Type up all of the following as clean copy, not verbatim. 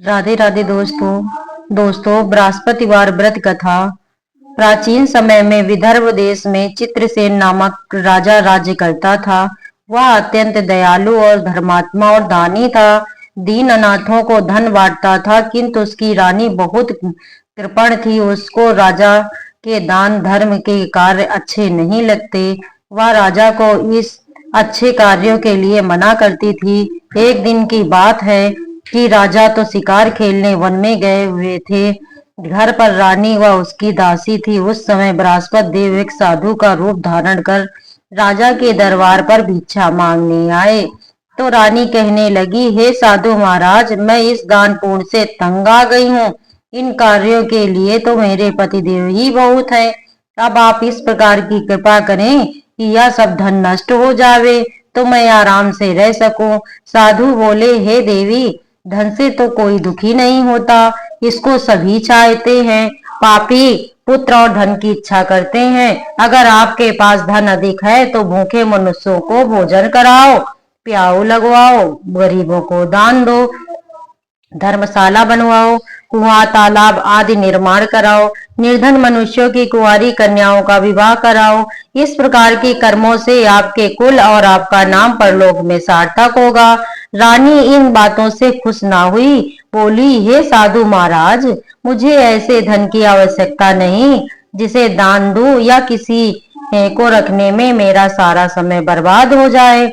राधे राधे दोस्तों बृहस्पतिवार व्रत कथा। प्राचीन समय में विदर्भ देश में चित्रसेन नामक राजा राज्य करता था। वह अत्यंत दयालु और धर्मात्मा और दानी था। दीन अनाथों को धन बांटता था, किंतु उसकी रानी बहुत कृपण थी। उसको राजा के दान धर्म के कार्य अच्छे नहीं लगते। वह राजा को इस अच्छे कार्यों के लिए मना करती थी। एक दिन की बात है कि राजा तो शिकार खेलने वन में गए हुए थे। घर पर रानी व उसकी दासी थी। उस समय बृहस्पति देव एक साधु का रूप धारण कर राजा के दरबार पर भिक्षा मांगने आए। तो रानी कहने लगी, हे साधु महाराज, मैं इस दान पुण्य से तंग आ गई हूँ। इन कार्यों के लिए तो मेरे पतिदेव ही बहुत हैं। अब आप इस प्रकार की कृपा करें कि यह सब धन नष्ट हो जावे, तो मैं आराम से रह सकूं। साधु बोले, हे देवी, धन से तो कोई दुखी नहीं होता, इसको सभी चाहते हैं। पापी पुत्र और धन की इच्छा करते हैं। अगर आपके पास धन अधिक है तो भूखे मनुष्यों को भोजन कराओ, प्याऊ लगवाओ, गरीबों को दान दो, धर्मशाला बनवाओ, कुआं तालाब आदि निर्माण कराओ, निर्धन मनुष्यों की कुंवारी कन्याओं का विवाह कराओ। इस प्रकार के कर्मों से आपके कुल और आपका नाम परलोक में सार्थक होगा। रानी इन बातों से खुश ना हुई, बोली, हे साधु महाराज, मुझे ऐसे धन की आवश्यकता नहीं जिसे दान दूं या किसी को रखने में मेरा सारा समय बर्बाद हो जाए।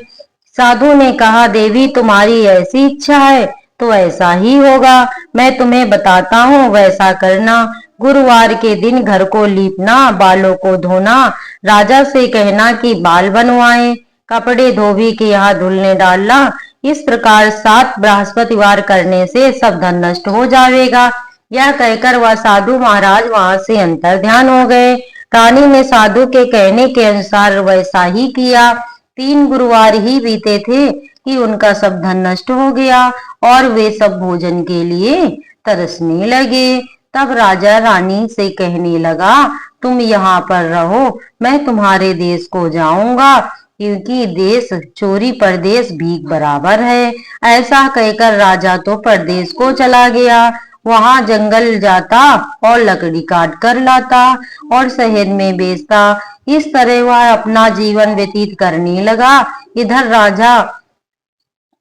साधु ने कहा, देवी, तुम्हारी ऐसी इच्छा है तो ऐसा ही होगा। मैं तुम्हें बताता हूँ, वैसा करना। गुरुवार के दिन घर को लीपना, बालों को धोना, राजा से कहना कि बाल बनवाएं, कपड़े धोबी के यहाँ धुलने डालना। इस प्रकार 7 बृहस्पतिवार करने से सब धन नष्ट हो जाएगा। यह कहकर वह साधु महाराज वहां से अंतर ध्यान हो गए। रानी ने साधु के कहने के अनुसार वैसा ही किया। 3 गुरुवार ही बीते थे कि उनका सब धन नष्ट हो गया और वे सब भोजन के लिए तरसने लगे। तब राजा रानी से कहने लगा, तुम यहाँ पर रहो, मैं तुम्हारे देश को जाऊंगा, क्योंकि देश चोरी परदेश भीख बराबर है। ऐसा कहकर राजा तो परदेश को चला गया। वहां जंगल जाता और लकड़ी काट कर लाता और शहर में बेचता। इस तरह वह अपना जीवन व्यतीत करने लगा। इधर राजा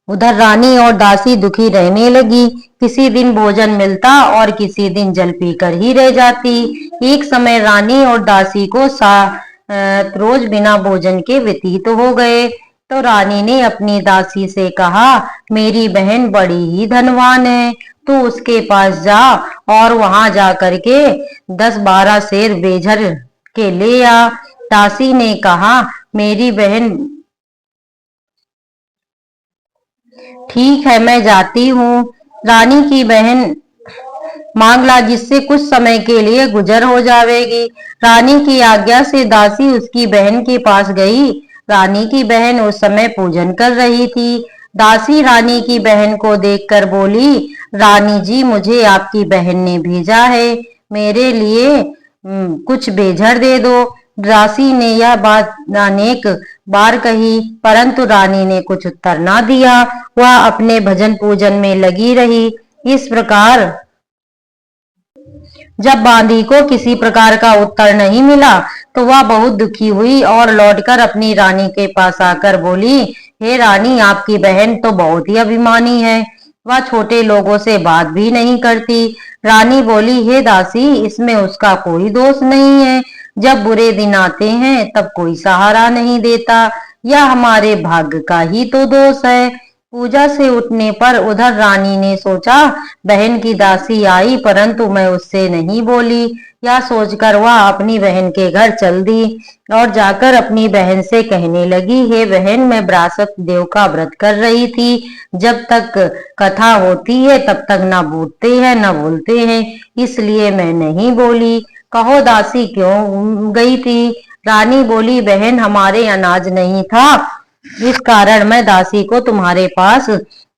उधर रानी और दासी दुखी रहने लगी। किसी दिन भोजन मिलता और किसी दिन जल पीकर ही रह जाती। एक समय रानी और दासी को रोज बिना भोजन के व्यतीत हो गए। तो रानी ने अपनी दासी से कहा, मेरी बहन बड़ी ही धनवान है, तू उसके पास जा और वहां जा करके 10-12 शेर बेझर के ले आ। दासी ने कहा, मेरी बहन, ठीक है, मैं जाती हूँ। रानी की बहन मांग ला, जिससे कुछ समय के लिए गुजर हो जाएगी। रानी की आज्ञा से दासी उसकी बहन के पास गई। रानी की बहन उस समय पूजन कर रही थी। दासी रानी की बहन को देखकर बोली, रानी जी, मुझे आपकी बहन ने भेजा है, मेरे लिए कुछ बेझर दे दो। दासी ने यह बात अनेक बार कही, परंतु रानी ने कुछ उत्तर ना दिया। वह अपने भजन पूजन में लगी रही। इस प्रकार जब बांदी को किसी प्रकार का उत्तर नहीं मिला तो वह बहुत दुखी हुई और लौटकर अपनी रानी के पास आकर बोली, हे रानी, आपकी बहन तो बहुत ही अभिमानी है, वह छोटे लोगों से बात भी नहीं करती। रानी बोली, हे दासी, इसमें उसका कोई दोष नहीं है। जब बुरे दिन आते हैं तब कोई सहारा नहीं देता, यह हमारे भाग्य का ही तो दोष है। पूजा से उठने पर उधर रानी ने सोचा, बहन की दासी आई, परंतु मैं उससे नहीं बोली। यह सोचकर वह अपनी बहन के घर चल दी और जाकर अपनी बहन से कहने लगी, हे बहन, मैं बृहस्पति देव का व्रत कर रही थी। जब तक कथा होती है तब तक न बूटते हैं न बोलते हैं, इसलिए मैं नहीं बोली। कहो दासी क्यों गई थी? रानी बोली, बहन, हमारे अनाज नहीं था, इस कारण मैं दासी को तुम्हारे पास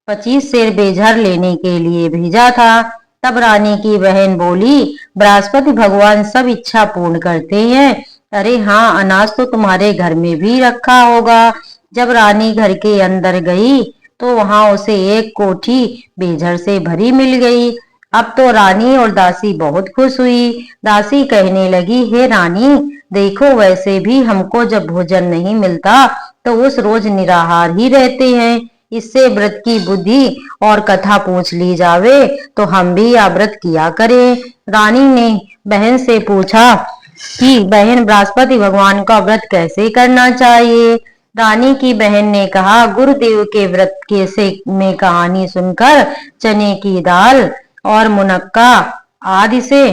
25 शेर बेझर लेने के लिए भेजा था। तब रानी की बहन बोली, बृहस्पति भगवान सब इच्छा पूर्ण करते हैं। अरे हाँ, अनाज तो तुम्हारे घर में भी रखा होगा। जब रानी घर के अंदर गई तो वहां उसे एक कोठी बेझर से भरी मिल गई। अब तो रानी और दासी बहुत खुश हुई। दासी कहने लगी, हे रानी, देखो वैसे भी हमको जब भोजन नहीं मिलता तो उस रोज निराहार ही रहते हैं। इससे व्रत की बुद्धि और कथा पूछ ली जावे तो हम भी यह व्रत किया करें। रानी ने बहन से पूछा कि बहन, बृहस्पति भगवान का व्रत कैसे करना चाहिए। रानी की बहन ने कहा, गुरुदेव के व्रत के से में कहानी सुनकर चने की दाल और मुनक्का आदि से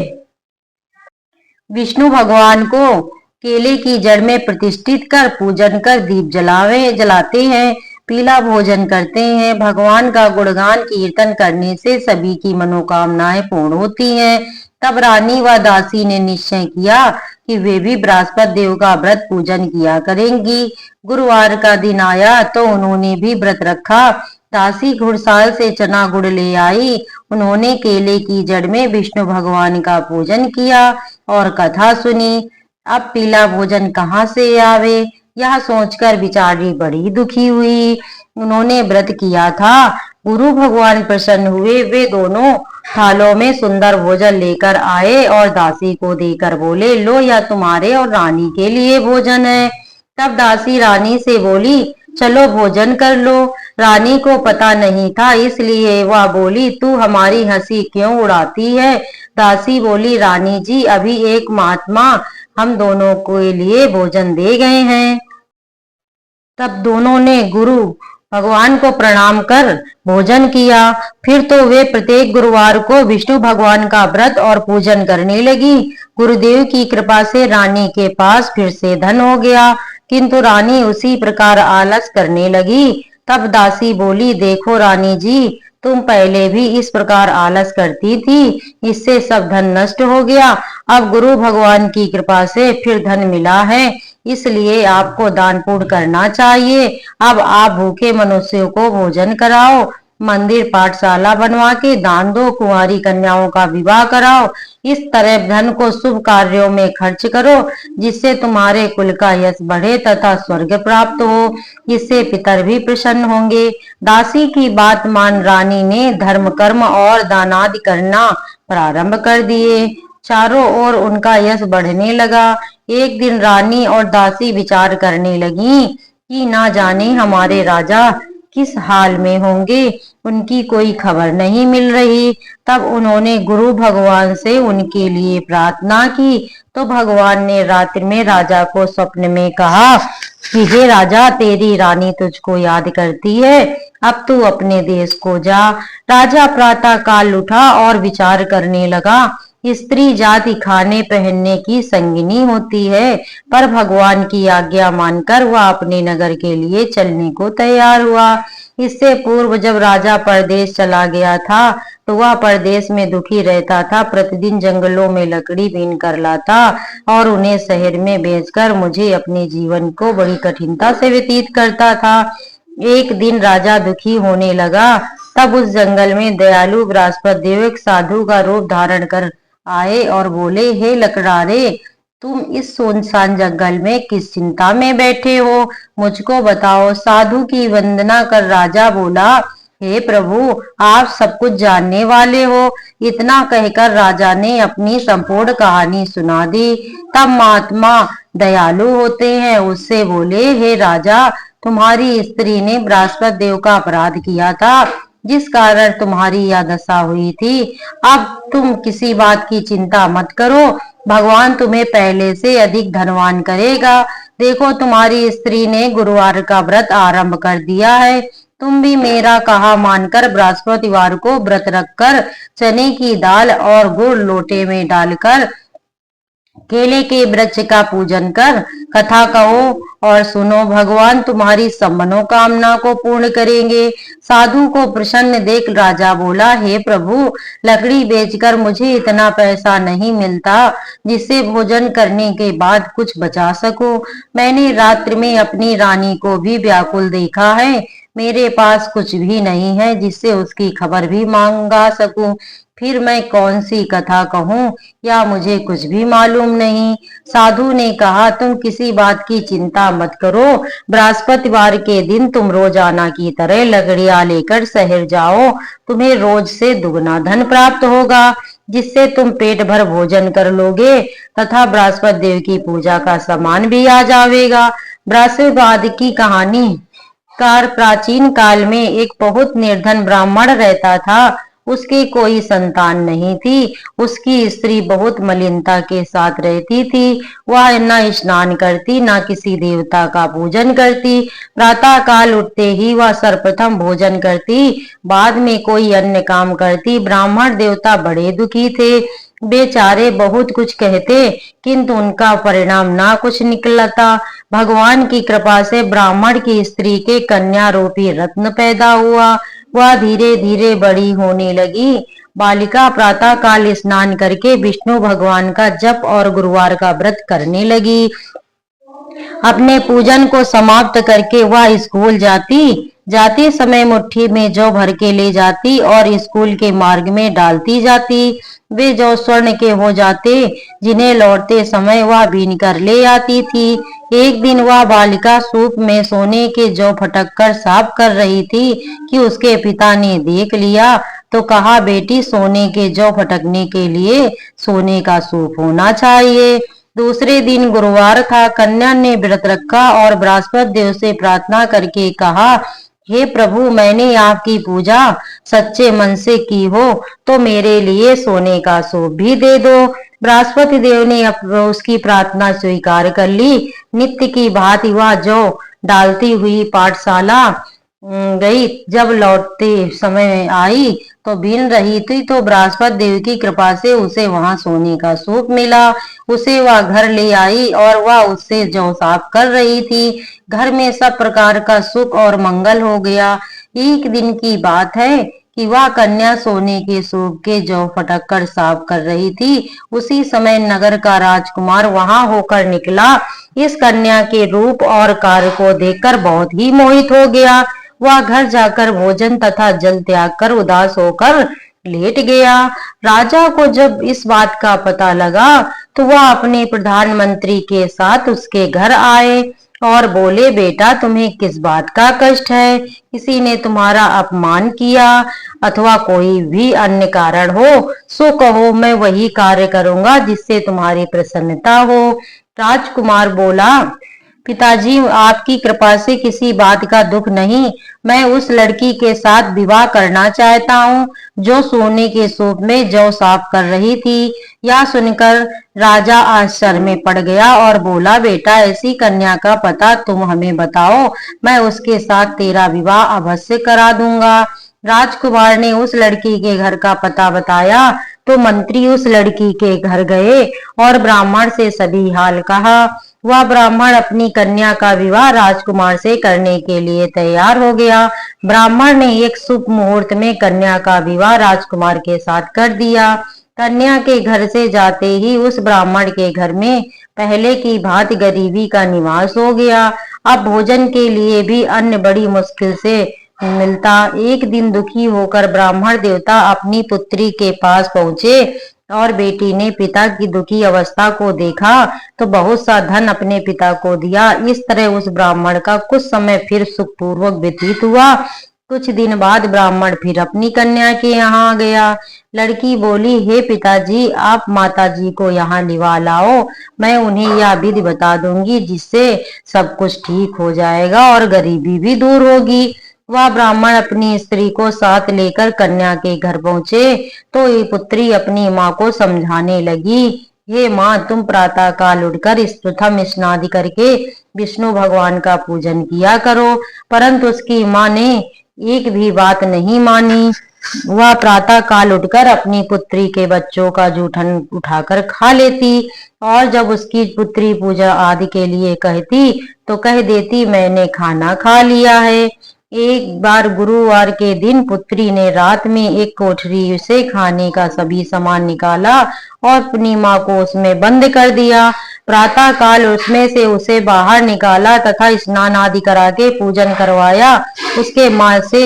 विष्णु भगवान को केले की जड़ में प्रतिष्ठित कर पूजन कर दीप जलाते हैं, पीला भोजन करते हैं। भगवान का गुणगान कीर्तन करने से सभी की मनोकामनाएं पूर्ण होती हैं। तब रानी व दासी ने निश्चय किया कि वे भी बृहस्पति देव का व्रत पूजन किया करेंगी। गुरुवार का दिन आया तो उन्होंने भी व्रत रखा। दासी घुड़साल से चना गुड़ ले आई। उन्होंने केले की जड़ में विष्णु भगवान का पूजन किया और कथा सुनी। अब पीला भोजन कहाँ से आवे, यह सोचकर बिचारी बड़ी दुखी हुई। उन्होंने व्रत किया था, गुरु भगवान प्रसन्न हुए। वे दोनों थालों में सुंदर भोजन लेकर आए और दासी को देकर बोले, लो यह तुम्हारे और रानी के लिए भोजन है। तब दासी रानी से बोली, चलो भोजन कर लो। रानी को पता नहीं था, इसलिए वह बोली, तू हमारी हंसी क्यों उड़ाती है। दासी बोली, रानी जी, अभी एक महात्मा हम दोनों के लिए भोजन दे गए हैं। तब दोनों ने गुरु भगवान को प्रणाम कर भोजन किया। फिर तो वे प्रत्येक गुरुवार को विष्णु भगवान का व्रत और पूजन करने लगी। गुरुदेव की कृपा से रानी के पास फिर से धन हो गया, किंतु रानी उसी प्रकार आलस करने लगी। तब दासी बोली, देखो रानी जी, तुम पहले भी इस प्रकार आलस करती थी, इससे सब धन नष्ट हो गया। अब गुरु भगवान की कृपा से फिर धन मिला है, इसलिए आपको दान पुण्य करना चाहिए। अब आप भूखे मनुष्यों को भोजन कराओ, मंदिर पाठशाला बनवा के दान दो, कुंवारी कन्याओं का विवाह कराओ। इस तरह धन को शुभ कार्यों में खर्च करो, जिससे तुम्हारे कुल का यश बढ़े तथा स्वर्ग प्राप्त हो। इससे पितर भी प्रसन्न होंगे। दासी की बात मान रानी ने धर्म कर्म और दानादि करना प्रारंभ कर दिए। चारों ओर उनका यश बढ़ने लगा। एक दिन रानी और दासी विचार करने लगी कि ना जाने हमारे राजा किस हाल में होंगे, उनकी कोई खबर नहीं मिल रही। तब उन्होंने गुरु भगवान से उनके लिए प्रार्थना की। तो भगवान ने रात्रि में राजा को स्वप्न में कहा कि हे राजा, तेरी रानी तुझको याद करती है, अब तू अपने देश को जा। राजा प्रातः काल उठा और विचार करने लगा। स्त्री जाति खाने पहनने की संगिनी होती है, पर भगवान की आज्ञा मानकर वह अपने नगर के लिए चलने को तैयार हुआ। इससे पूर्व जब राजा परदेश चला गया था तो वह परदेश में दुखी रहता था। प्रतिदिन जंगलों में लकड़ी बीन कर लाता और उन्हें शहर में बेचकर मुझे अपने जीवन को बड़ी कठिनता से व्यतीत करता था। एक दिन राजा दुखी होने लगा। तब उस जंगल में दयालु बृहस्पति देव एक साधु का रूप धारण कर आए और बोले, हे लकड़ारे, तुम इस सुनसान जंगल में किस चिंता में बैठे हो, मुझको बताओ। साधु की वंदना कर राजा बोला, हे प्रभु, आप सब कुछ जानने वाले हो। इतना कहकर राजा ने अपनी संपूर्ण कहानी सुना दी। तब महात्मा दयालु होते हैं, उससे बोले, हे राजा, तुम्हारी स्त्री ने बृहस्पति देव का अपराध किया था, जिस कारण तुम्हारी यह दशा हुई थी। अब तुम किसी बात की चिंता मत करो, भगवान तुम्हें पहले से अधिक धनवान करेगा। देखो, तुम्हारी स्त्री ने गुरुवार का व्रत आरंभ कर दिया है। तुम भी मेरा कहा मानकर बृहस्पतिवार को व्रत रखकर चने की दाल और गुड़ लोटे में डालकर केले के वृक्ष का पूजन कर कथा कहो और सुनो, भगवान तुम्हारी सब मनोकामना को पूर्ण करेंगे। साधु को प्रसन्न देख राजा बोला, हे प्रभु, लकड़ी बेचकर मुझे इतना पैसा नहीं मिलता जिससे भोजन करने के बाद कुछ बचा सको। मैंने रात्रि में अपनी रानी को भी व्याकुल देखा है। मेरे पास कुछ भी नहीं है जिससे उसकी खबर भी मांगा सकूं। फिर मैं कौन सी कथा कहूँ, या मुझे कुछ भी मालूम नहीं। साधु ने कहा, तुम किसी बात की चिंता मत करो। बृहस्पतिवार के दिन तुम रोजाना की तरह लकड़ियां लेकर शहर जाओ। तुम्हें रोज से दुगना धन प्राप्त होगा, जिससे तुम पेट भर भोजन कर लोगे तथा बृहस्पति देव की पूजा का सामान भी आ जाएगा। बृहस्पतिवाद की कहानी कार प्राचीन काल में एक बहुत निर्धन ब्राह्मण रहता था। उसकी कोई संतान नहीं थी। उसकी स्त्री बहुत मलिनता के साथ रहती थी। वह न स्नान करती, न किसी देवता का पूजन करती। प्रातः काल उठते ही वह सर्वप्रथम भोजन करती, बाद में कोई अन्य काम करती। ब्राह्मण देवता बड़े दुखी थे। बेचारे बहुत कुछ कहते, किंतु उनका परिणाम ना कुछ निकलता। भगवान की कृपा से ब्राह्मण की स्त्री के कन्या रूपी रत्न पैदा हुआ। वह धीरे धीरे बड़ी होने लगी। बालिका प्रातः काल स्नान करके विष्णु भगवान का जप और गुरुवार का व्रत करने लगी। अपने पूजन को समाप्त करके वह स्कूल जाती। जाते समय मुट्ठी में जौ भर के ले जाती और स्कूल के मार्ग में डालती जाती। वे जौ स्वर्ण के हो जाते, जिन्हें लौटते समय वह बीन कर ले आती थी। एक दिन वह बालिका सूप में सोने के जौ फटक कर साफ कर रही थी कि उसके पिता ने देख लिया तो कहा, बेटी, सोने के जौ फटकने के लिए सोने का सूप होना चाहिए। दूसरे दिन गुरुवार था। कन्या ने व्रत रखा और बृहस्पति देव से प्रार्थना करके कहा, हे प्रभु, मैंने आपकी पूजा सच्चे मन से की हो तो मेरे लिए सोने का सूप भी दे दो। बृहस्पति देव ने उसकी प्रार्थना स्वीकार कर ली। नित्य की भांति वह जौ डालती हुई पाठशाला गई। जब लौटते समय आई तो बीन रही थी तो बृहस्पति देव की कृपा से उसे वहां सोने का सूप मिला। उसे वह घर ले आई और वह उससे जौ साफ कर रही थी। घर में सब प्रकार का सुख और मंगल हो गया। एक दिन की बात है कि वह कन्या सोने के सूप के जौ फटक कर साफ कर रही थी। उसी समय नगर का राजकुमार वहां होकर निकला। इस कन्या के रूप और कार्य को देखकर बहुत ही मोहित हो गया। वह घर जाकर भोजन तथा जल त्याग कर उदास होकर लेट गया। राजा को जब इस बात का पता लगा तो वह अपने प्रधानमंत्री के साथ उसके घर आए और बोले, बेटा, तुम्हें किस बात का कष्ट है? किसी ने तुम्हारा अपमान किया अथवा कोई भी अन्य कारण हो सो कहो, मैं वही कार्य करूंगा जिससे तुम्हारी प्रसन्नता हो। राजकुमार बोला, पिताजी, आपकी कृपा से किसी बात का दुख नहीं। मैं उस लड़की के साथ विवाह करना चाहता हूँ जो सोने के सूप में जौ साफ कर रही थी। यह सुनकर राजा आश्चर्य में पड़ गया और बोला, बेटा, ऐसी कन्या का पता तुम हमें बताओ, मैं उसके साथ तेरा विवाह अवश्य करा दूंगा। राजकुमार ने उस लड़की के घर का पता बताया तो मंत्री उस लड़की के घर गए और ब्राह्मण से सभी हाल कहा। वह ब्राह्मण अपनी कन्या का विवाह राजकुमार से करने के लिए तैयार हो गया। ब्राह्मण ने एक शुभ मुहूर्त में कन्या का विवाह राजकुमार के साथ कर दिया। कन्या के घर से जाते ही उस ब्राह्मण के घर में पहले की भांति गरीबी का निवास हो गया। अब भोजन के लिए भी अन्न बड़ी मुश्किल से मिलता। एक दिन दुखी होकर ब्राह्मण देवता अपनी पुत्री के पास पहुंचे और बेटी ने पिता की दुखी अवस्था को देखा तो बहुत सा धन अपने पिता को दिया। इस तरह उस ब्राह्मण का कुछ समय फिर सुखपूर्वक व्यतीत हुआ। कुछ दिन बाद ब्राह्मण फिर अपनी कन्या के यहाँ गया। लड़की बोली, हे पिताजी, आप माताजी को यहाँ लिवा लाओ। मैं उन्हें यह विधि बता दूंगी जिससे सब कुछ ठीक हो जाएगा और गरीबी भी दूर होगी। वह ब्राह्मण अपनी स्त्री को साथ लेकर कन्या के घर पहुंचे तो ये पुत्री अपनी माँ को समझाने लगी, हे माँ, तुम प्रातः काल उठकर इस प्रथम स्नान करके विष्णु भगवान का पूजन किया करो। परंतु उसकी माँ ने एक भी बात नहीं मानी। वह प्रातः काल उठकर अपनी पुत्री के बच्चों का जूठन उठाकर खा लेती और जब उसकी पुत्री पूजा आदि के लिए कहती तो कह देती, मैंने खाना खा लिया है। एक बार गुरुवार के दिन पुत्री ने रात में एक कोठरी से खाने का सभी सामान निकाला और अपनी माँ को उसमें बंद कर दिया। प्रातः काल उसमें से उसे बाहर निकाला तथा स्नान आदि करा के पूजन करवाया। उसके माँ से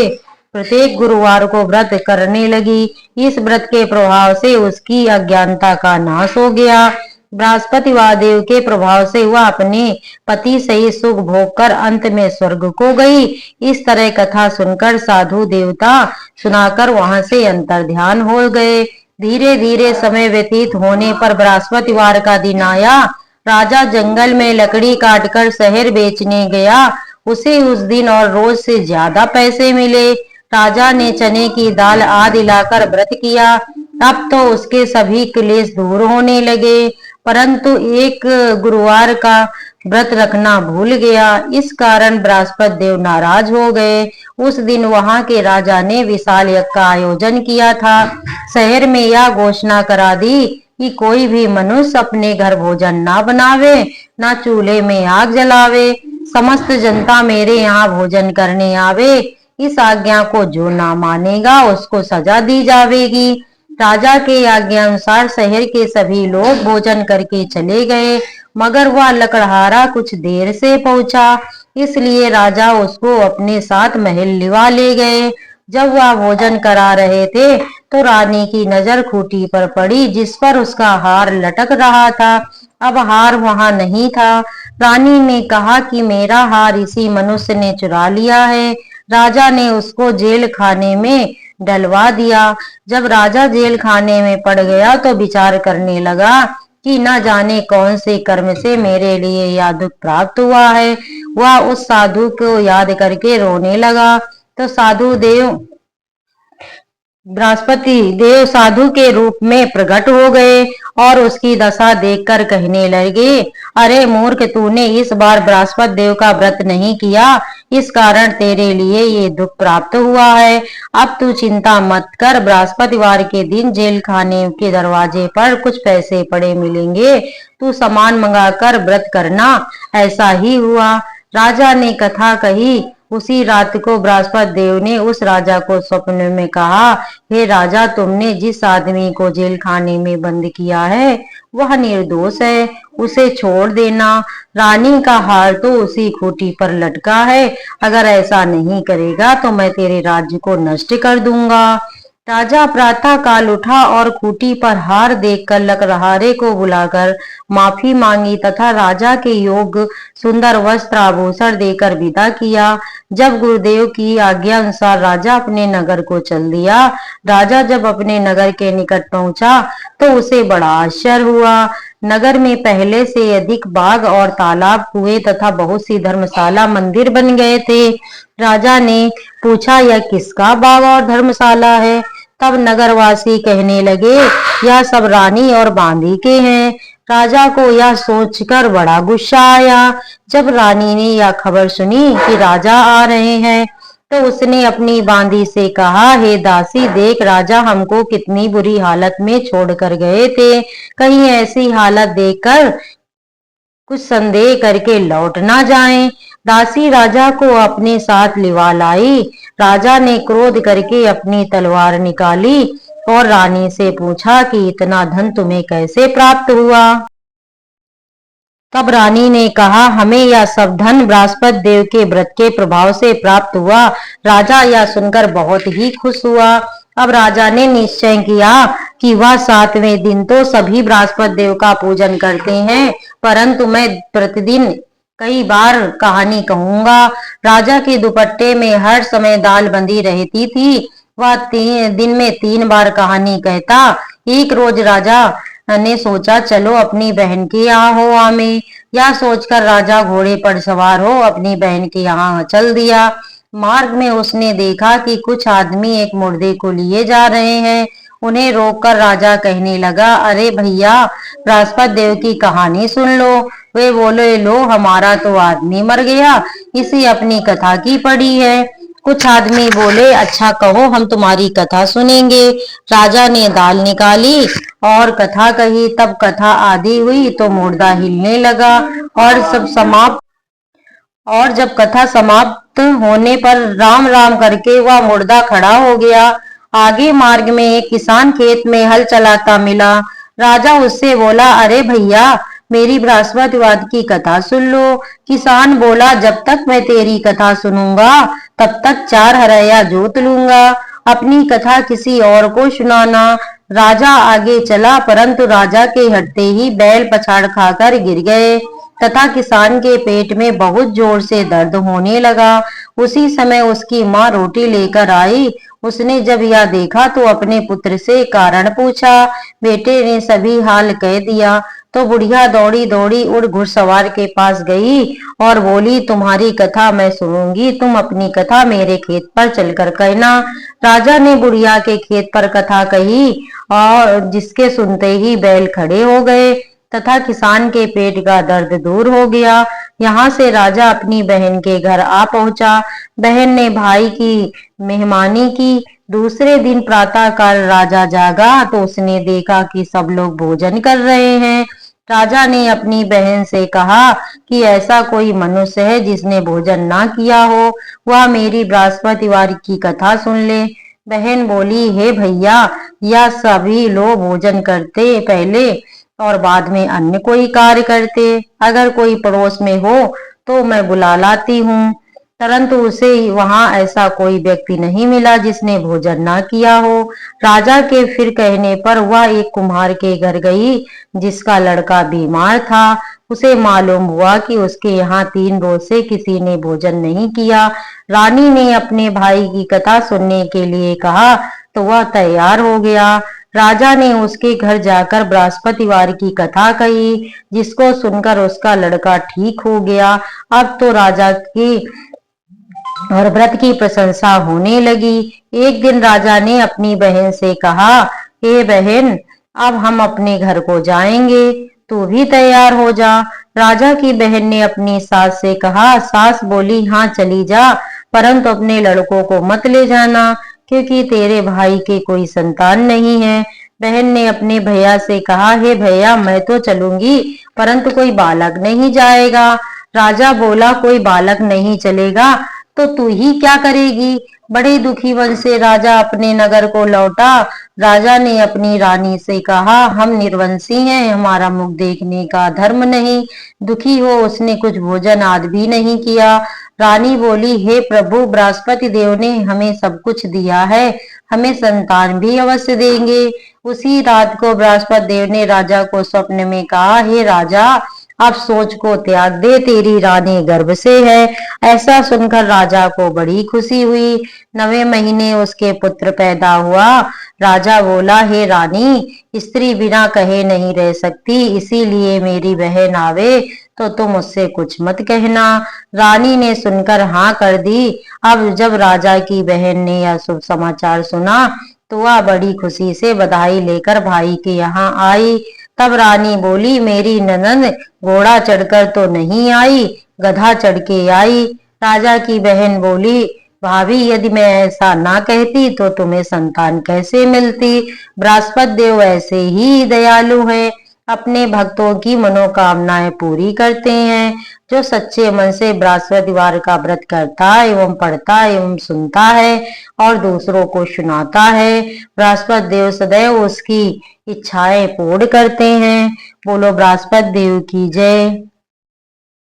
प्रत्येक गुरुवार को व्रत करने लगी। इस व्रत के प्रभाव से उसकी अज्ञानता का नाश हो गया। बृहस्पतिवार देव के प्रभाव से वह अपने पति सहित सुख भोग कर अंत में स्वर्ग को गई। इस तरह कथा सुनकर साधु देवता सुनाकर वहां से अंतर ध्यान हो गए। धीरे धीरे समय व्यतीत होने पर बृहस्पतिवार का दिन आया। राजा जंगल में लकड़ी काटकर शहर बेचने गया। उसे उस दिन और रोज से ज्यादा पैसे मिले। राजा ने चने की दाल आदि लाकर व्रत किया। अब तो उसके सभी क्लेश दूर होने लगे, परंतु एक गुरुवार का व्रत रखना भूल गया। इस कारण बृहस्पति देव नाराज हो गए। उस दिन वहां के राजा ने विशाल यज्ञ का आयोजन किया था। शहर में यह घोषणा करा दी कि कोई भी मनुष्य अपने घर भोजन ना बनावे, ना चूल्हे में आग जलावे। समस्त जनता मेरे यहाँ भोजन करने आवे। इस आज्ञा को जो ना मानेगा उसको सजा दी जाएगी। राजा के आज्ञा अनुसार शहर के सभी लोग भोजन करके चले गए, मगर वह लकड़हारा कुछ देर से पहुंचा, इसलिए राजा उसको अपने साथ महल लिवा ले गए। जब वह भोजन करा रहे थे तो रानी की नजर खूंटी पर पड़ी, जिस पर उसका हार लटक रहा था। अब हार वहां नहीं था। रानी ने कहा कि मेरा हार इसी मनुष्य ने चुरा लिया है। राजा ने उसको जेल खाने में डलवा दिया। जब राजा जेल खाने में पड़ गया तो विचार करने लगा कि न जाने कौन से कर्म से मेरे लिए यह दुख प्राप्त हुआ है। वह उस साधु को याद करके रोने लगा। तो साधु देव बृहस्पति देव साधु के रूप में प्रकट हो गए और उसकी दशा देखकर कहने लगे, अरे मूर्ख, तूने इस बार बृहस्पति देव का व्रत नहीं किया, इस कारण तेरे लिए ये दुख प्राप्त हुआ है। अब तू चिंता मत कर, बृहस्पतिवार के दिन जेल खाने के दरवाजे पर कुछ पैसे पड़े मिलेंगे, तू सामान मंगाकर व्रत करना। ऐसा ही हुआ। राजा ने कथा कही। उसी रात को बृहस्पति देव ने उस राजा को स्वप्न में कहा, हे राजा, तुमने जिस आदमी को जेल खाने में बंद किया है वह निर्दोष है, उसे छोड़ देना। रानी का हार तो उसी खूंटी पर लटका है। अगर ऐसा नहीं करेगा तो मैं तेरे राज्य को नष्ट कर दूंगा। राजा प्रातः काल उठा और खूंटी पर हार देखकर लकड़हारे को बुलाकर माफी मांगी तथा राजा के योग्य सुंदर वस्त्र आभूषण देकर विदा किया। जब गुरुदेव की आज्ञा अनुसार राजा अपने नगर को चल दिया। राजा जब अपने नगर के निकट पहुंचा तो उसे बड़ा आश्चर्य हुआ। नगर में पहले से अधिक बाग और तालाब, कुएं तथा बहुत सी धर्मशाला, मंदिर बन गए थे। राजा ने पूछा, यह किसका बाग और धर्मशाला है? तब नगरवासी कहने लगे, यह सब रानी और बांदी के हैं। राजा को यह सोचकर बड़ा गुस्सा आया। जब रानी ने यह खबर सुनी कि राजा आ रहे हैं तो उसने अपनी बांदी से कहा, हे दासी, देख राजा हमको कितनी बुरी हालत में छोड़कर गए थे, कहीं ऐसी हालत देखकर कुछ संदेह करके लौट ना जाएं। दासी राजा को अपने साथ लिवा लाई। राजा ने क्रोध करके अपनी तलवार निकाली और रानी से पूछा कि इतना धन तुम्हें कैसे प्राप्त हुआ? तब रानी ने कहा, हमें यह सब धन बृहस्पति देव के व्रत के प्रभाव से प्राप्त हुआ। राजा यह सुनकर बहुत ही खुश हुआ। अब राजा ने निश्चय किया कि वह 7वें दिन तो सभी बृहस्पति देव का पूजन करते हैं, परंतु मैं प्रतिदिन कई बार कहानी कहूंगा। राजा के दुपट्टे में हर समय दाल बंधी रहती थी। वह दिन में 3 बार कहानी कहता। एक रोज राजा ने सोचा, चलो अपनी बहन के यहाँ हो आमे। यह सोचकर राजा घोड़े पर सवार हो अपनी बहन के यहाँ चल दिया। मार्ग में उसने देखा कि कुछ आदमी एक मुर्दे को लिए जा रहे हैं। उन्हें रोककर राजा कहने लगा, अरे भैया, बृहस्पति देव की कहानी सुन लो। वे बोले, लो, हमारा तो आदमी मर गया, इसी अपनी कथा की पड़ी है। कुछ आदमी बोले, अच्छा कहो, हम तुम्हारी कथा सुनेंगे। राजा ने दाल निकाली और कथा कही। तब कथा आधी हुई तो मुर्दा हिलने लगा और जब कथा समाप्त होने पर राम राम करके वह मुर्दा खड़ा हो गया। आगे मार्ग में एक किसान खेत में हल चलाता मिला। राजा उससे बोला, अरे भैया, मेरी बृहस्पतिवाद की कथा सुन लो। किसान बोला, जब तक मैं तेरी कथा सुनूंगा तब तक 4 हरया जोत लूंगा। अपनी कथा किसी और को सुनाना। राजा आगे चला, परंतु राजा के हटते ही बैल पछाड़ खाकर गिर गए तथा किसान के पेट में बहुत जोर से दर्द होने लगा। उसी समय उसकी माँ रोटी लेकर आई। उसने जब यह देखा तो अपने पुत्र से कारण पूछा। बेटे ने सभी हाल कह दिया तो बुढ़िया दौड़ी दौड़ी उड़ घुड़सवार के पास गई और बोली, तुम्हारी कथा मैं सुनूंगी, तुम अपनी कथा मेरे खेत पर चलकर कहना। राजा ने बुढ़िया के खेत पर कथा कही और जिसके सुनते ही बैल खड़े हो गए तथा किसान के पेट का दर्द दूर हो गया। यहाँ से राजा अपनी बहन के घर आ पहुंचा। बहन ने भाई की मेहमानी की। दूसरे दिन प्रातःकाल राजा जागा तो उसने देखा कि सब लोग भोजन कर रहे हैं। राजा ने अपनी बहन से कहा कि ऐसा कोई मनुष्य है जिसने भोजन ना किया हो, वह मेरी बृहस्पतिवार की कथा सुन ले। बहन बोली, हे भैया, यह सभी लोग भोजन करते पहले और बाद में अन्य कोई कार्य करते। अगर कोई पड़ोस में हो तो मैं बुला लाती हूँ, परंतु उसे वहां ऐसा कोई व्यक्ति नहीं मिला जिसने भोजन ना किया हो। राजा के फिर कहने पर वह एक कुम्हार के घर गई जिसका लड़का बीमार था। उसे मालूम हुआ कि उसके यहाँ 3 रोज से किसी ने भोजन नहीं किया। रानी ने अपने भाई की कथा सुनने के लिए कहा तो वह तैयार हो गया। राजा ने उसके घर जाकर बृहस्पतिवार की कथा कही, जिसको सुनकर उसका लड़का ठीक हो गया। अब तो राजा की और व्रत की प्रशंसा होने लगी। एक दिन राजा ने अपनी बहन से कहा, हे बहन, अब हम अपने घर को जाएंगे, तू भी तैयार हो जा। राजा की बहन ने अपनी सास से कहा। सास बोली, हाँ चली जा, परंतु अपने लड़कों को मत ले जाना, क्योंकि तेरे भाई के कोई संतान नहीं है। बहन ने अपने भैया से कहा, हे भैया, मैं तो चलूंगी, परंतु कोई बालक नहीं जाएगा। राजा बोला, कोई बालक नहीं चलेगा तो तू ही क्या करेगी। बड़े दुखी मन से राजा अपने नगर को लौटा। राजा ने अपनी रानी से कहा, हम निर्वंशी हैं, हमारा मुख देखने का धर्म नहीं। दुखी हो उसने कुछ भोजन आदि भी नहीं किया। रानी बोली, हे प्रभु, बृहस्पति देव ने हमें सब कुछ दिया है, हमें संतान भी अवश्य देंगे। उसी रात को बृहस्पति देव ने राजा को स्वप्न में कहा, हे राजा, अब सोच को त्याग दे, तेरी रानी गर्भ से है। ऐसा सुनकर राजा को बड़ी खुशी हुई। 9वें महीने उसके पुत्र पैदा हुआ। राजा बोला, हे रानी, स्त्री बिना कहे नहीं रह सकती, इसीलिए मेरी बहन आवे तो तुम उससे कुछ मत कहना। रानी ने सुनकर हाँ कर दी। अब जब राजा की बहन ने यह शुभ समाचार सुना तो वह बड़ी खुशी से बधाई लेकर भाई के यहाँ आई। तब रानी बोली, मेरी ननद घोड़ा चढ़कर तो नहीं आई, गधा चढ़ के आई। राजा की बहन बोली, भाभी, यदि मैं ऐसा ना कहती तो तुम्हें संतान कैसे मिलती। बृहस्पति देव ऐसे ही दयालु है, अपने भक्तों की मनोकामनाएं पूरी करते हैं। जो सच्चे मन से बृहस्पतिवार का व्रत करता एवं पढ़ता एवं सुनता है और दूसरों को सुनाता है, बृहस्पति देव सदैव उसकी इच्छाएं पूर्ण करते हैं। बोलो बृहस्पति देव की जय।